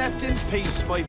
left in peace, my...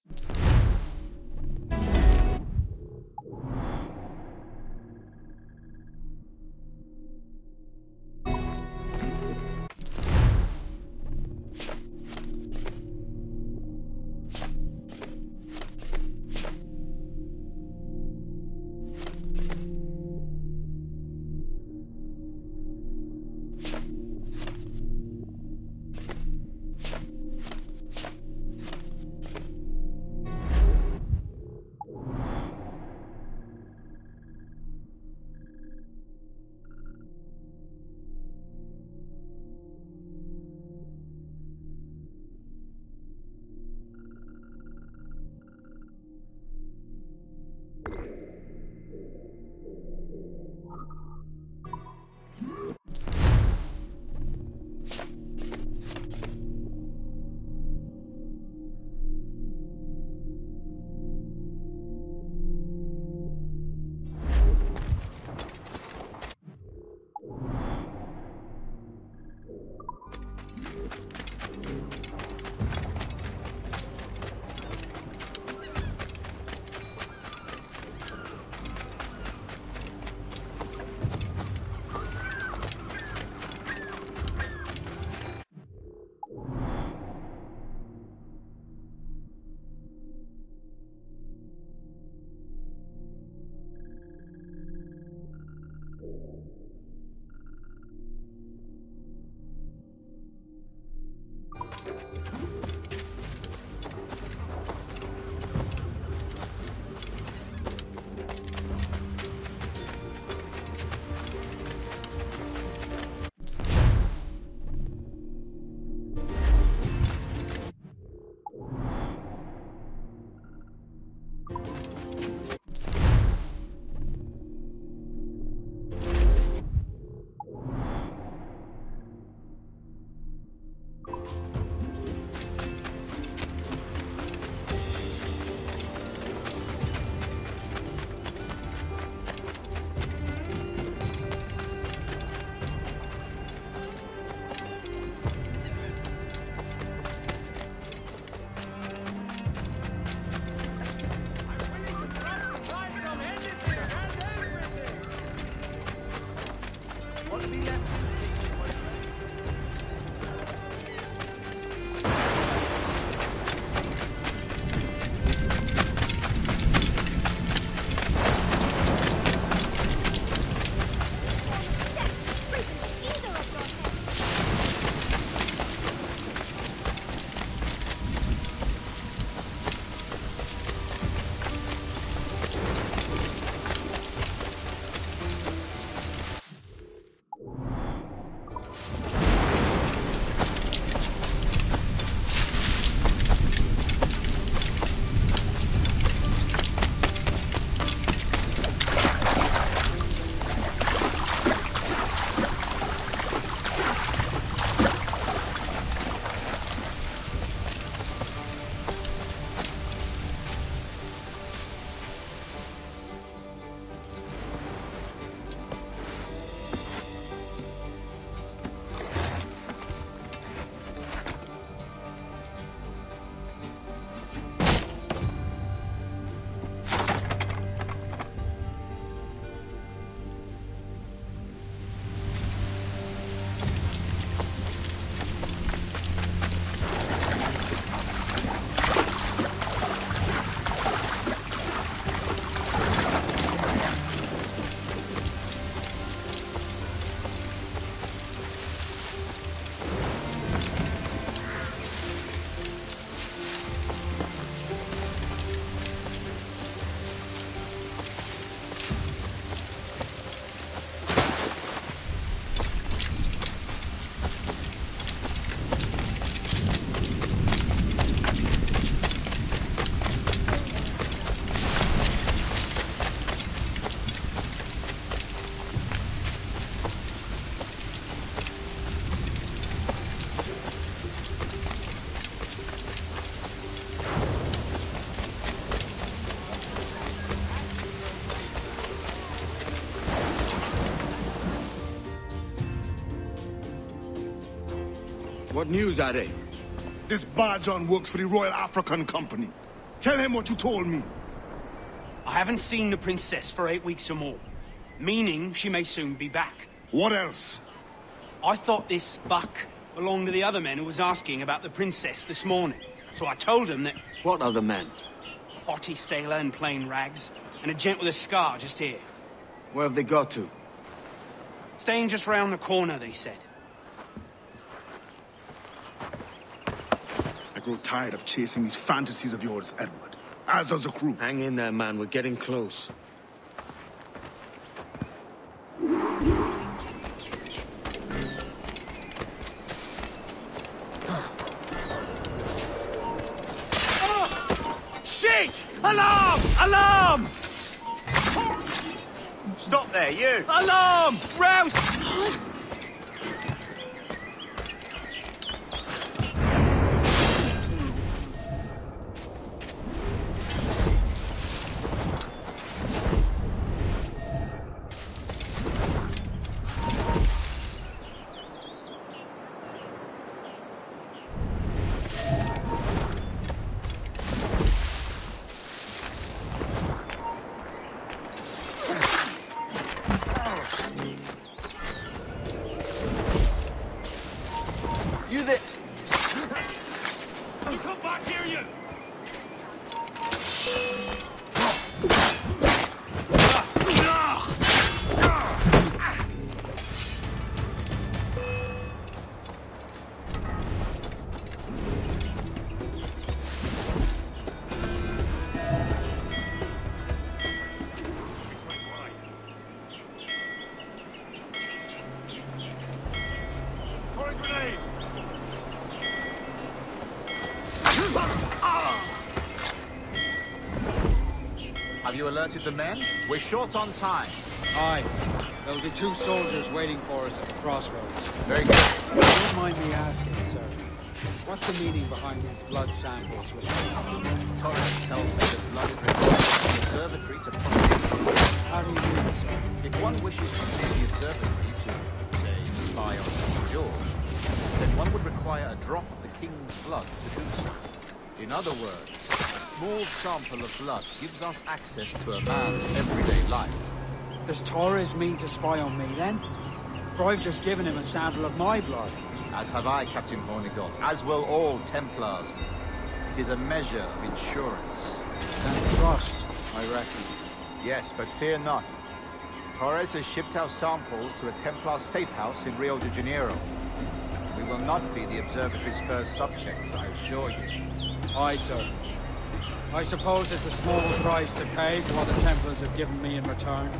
What news, Ade? This Barjon works for the Royal African Company. Tell him what you told me. I haven't seen the princess for 8 weeks or more. Meaning she may soon be back. What else? I thought this buck belonged to the other men who was asking about the princess this morning. So I told him that... What other men? A haughty sailor in plain rags, and a gent with a scar just here. Where have they got to? Staying just round the corner, they said. I grow tired of chasing these fantasies of yours, Edward. As does the crew. Hang in there, man. We're getting close. Shit! Alarm! Alarm! Stop there, you! Alarm! Rouse! Have you alerted the men? We're short on time. Aye. There'll be 2 soldiers waiting for us at the crossroads. Very good. Don't mind me asking, sir. What's the meaning behind these blood samples? Torres tells me that blood is required from the observatory to prosecute. How do you mean, sir? If one wishes to clear the observatory to, say, spy on King George, then one would require a drop of the king's blood to do so. In other words, a small sample of blood gives us access to a man's everyday life. Does Torres mean to spy on me, then? For I've just given him a sample of my blood. As have I, Captain Hornigold, as will all Templars. It is a measure of insurance. And trust, I reckon. Yes, but fear not. Torres has shipped our samples to a Templar safe house in Rio de Janeiro. We will not be the observatory's first subjects, I assure you. Aye, sir. I suppose it's a small price to pay for what the Templars have given me in return.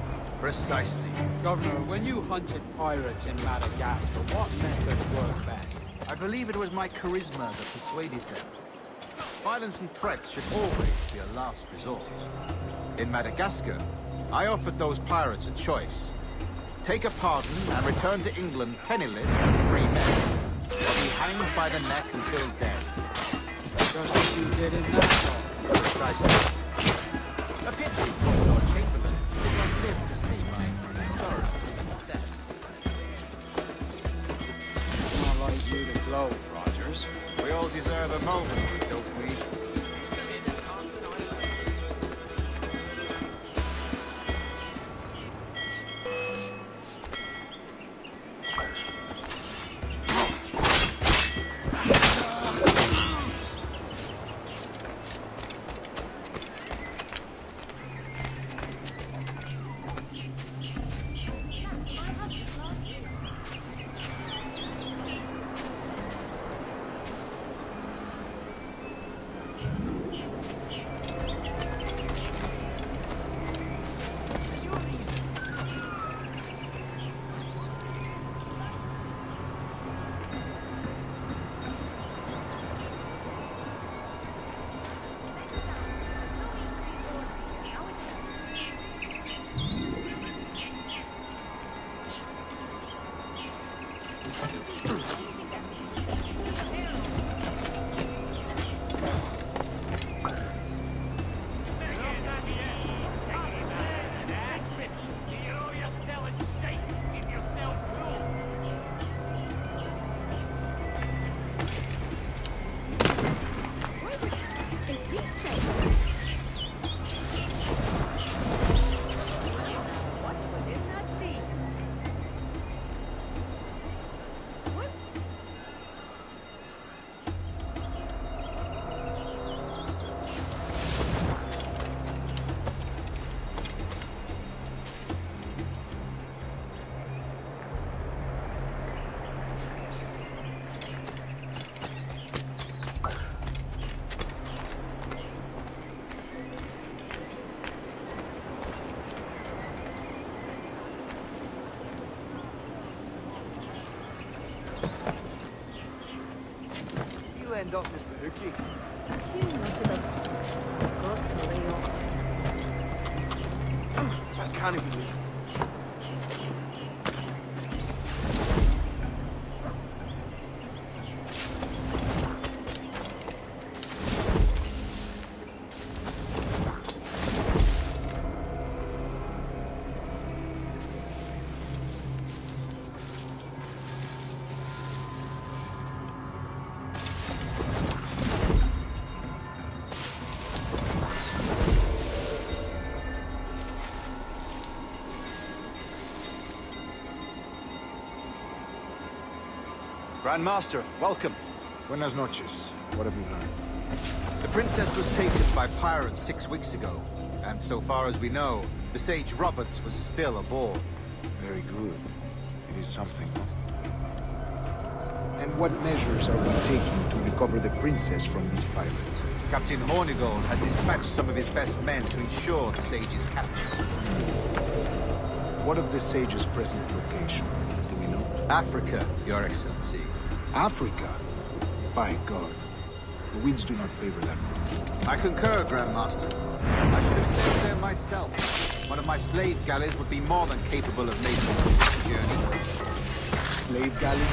Precisely. Governor, when you hunted pirates in Madagascar, what methods worked best? I believe it was my charisma that persuaded them. Violence and threats should always be a last resort. In Madagascar, I offered those pirates a choice. Take a pardon and return to England penniless and free men, or be hanged by the neck until dead. Just as you did in that. Precisely. A pity, Lord Chamberlain, did not live to see my thorough success. It's not like you to gloat, Rogers. We all deserve a moment, don't we? You end up with the hooky. Too much of a got to lay off. That can't be me. Grandmaster, welcome. Buenas noches. What have you learned? The princess was taken by pirates 6 weeks ago, and so far as we know, the sage Roberts was still aboard. Very good. It is something. And what measures are we taking to recover the princess from these pirates? Captain Hornigold has dispatched some of his best men to ensure the sage's capture. What of the sage's present location? Do we know? Africa, Your Excellency. Africa? By God. The winds do not favor that route. I concur, Grandmaster. I should have sailed there myself. One of my slave galleys would be more than capable of making this journey. Slave galley?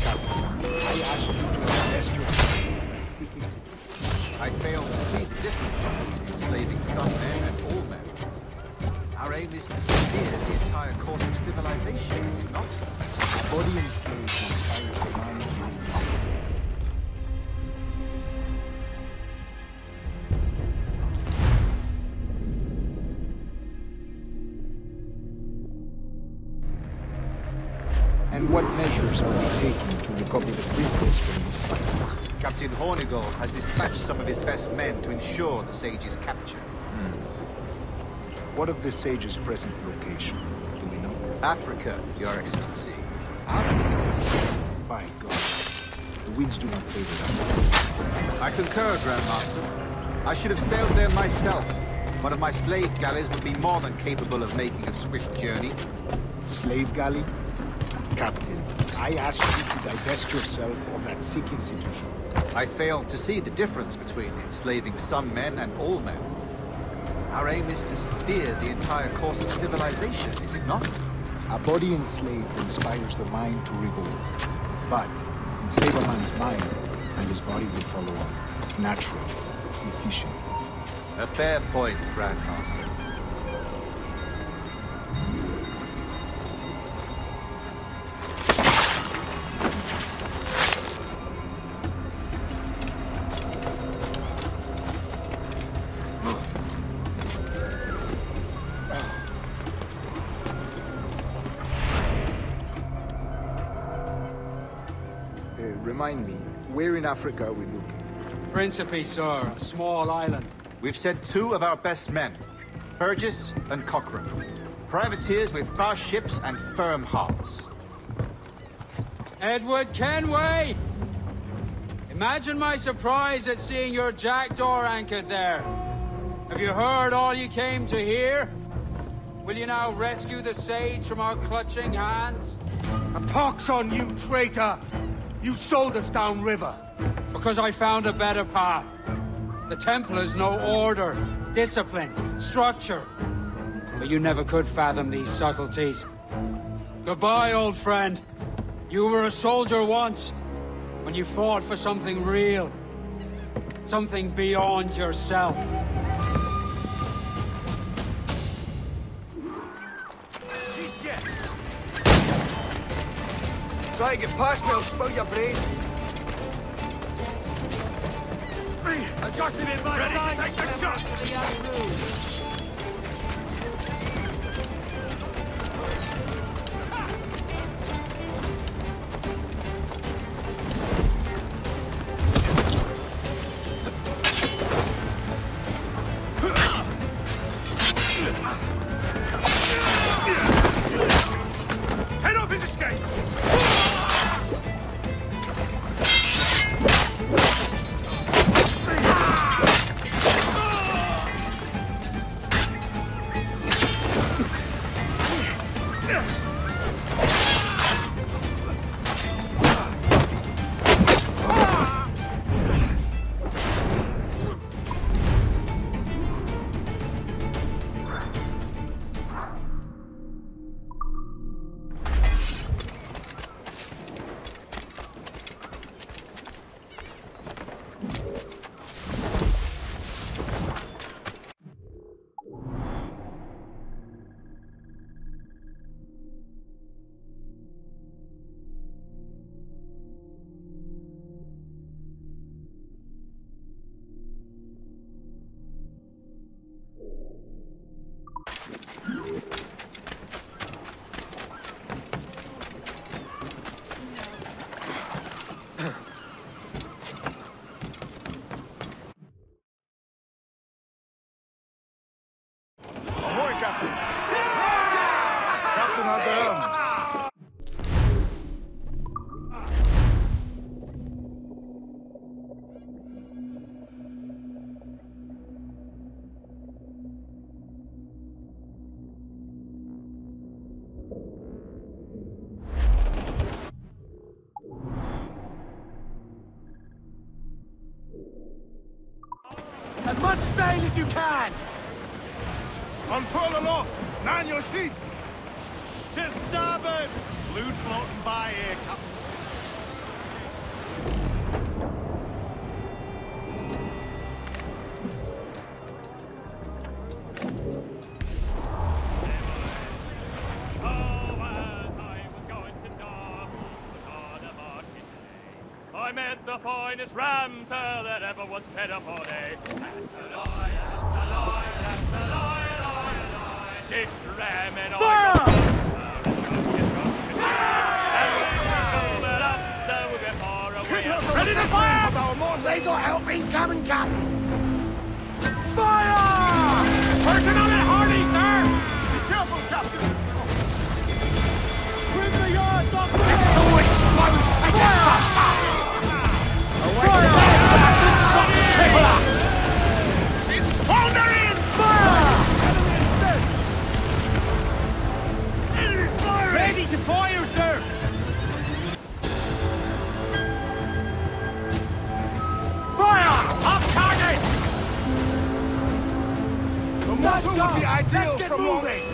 Captain, I ask you to invest your time. I fail to see the difference between enslaving some men and all men. Our aim is to steer the entire course of civilization, is it not? Body enslaved inspires the mind to revolt. And what measures are we taking to recover the princess from these pirates? Captain Hornigold has dispatched some of his best men to ensure the sage's capture. What of the sage's present location? Do we know? Africa, Your Excellency. Africa? By God. The winds do not favor that. I concur, Grandmaster. I should have sailed there myself. One of my slave galleys would be more than capable of making a swift journey. Slave galley? Captain, I ask you to divest yourself of that sick institution. I fail to see the difference between enslaving some men and all men. Our aim is to steer the entire course of civilization, is it not? A body enslaved inspires the mind to revolt. But enslave a man's mind, and his body will follow on. Natural, efficient. A fair point, Grandmaster. Remind me, where in Africa are we looking? Principe, sir, a small island. We've sent 2 of our best men, Burgess and Cochrane. Privateers with fast ships and firm hearts. Edward Kenway! Imagine my surprise at seeing your jackdaw anchored there. Have you heard all you came to hear? Will you now rescue the sage from our clutching hands? A pox on you, traitor! You sold us downriver. Because I found a better path. The Templars know order, discipline, structure. But you never could fathom these subtleties. Goodbye, old friend. You were a soldier once, when you fought for something real. Something beyond yourself. Try to get past me, I'll spill your brains. I got it in my sight! Take the shot! Head off his escape! sail as you can! Unfurl aloft! Man your sheets! To starboard! Loot floating by here. I met the finest ram, sir, that ever was fed upon a. That's a lie, that's a lie, that's a lie, lie, lie. This ram and I got ready to fire! They got help incoming, Captain! Fire! Working on it hardy, sir! Be careful, Captain! Bring the yards up! He's thundering! Fire! Ready to fire, sir! Fire! Off target! The motto would be ideal from long range.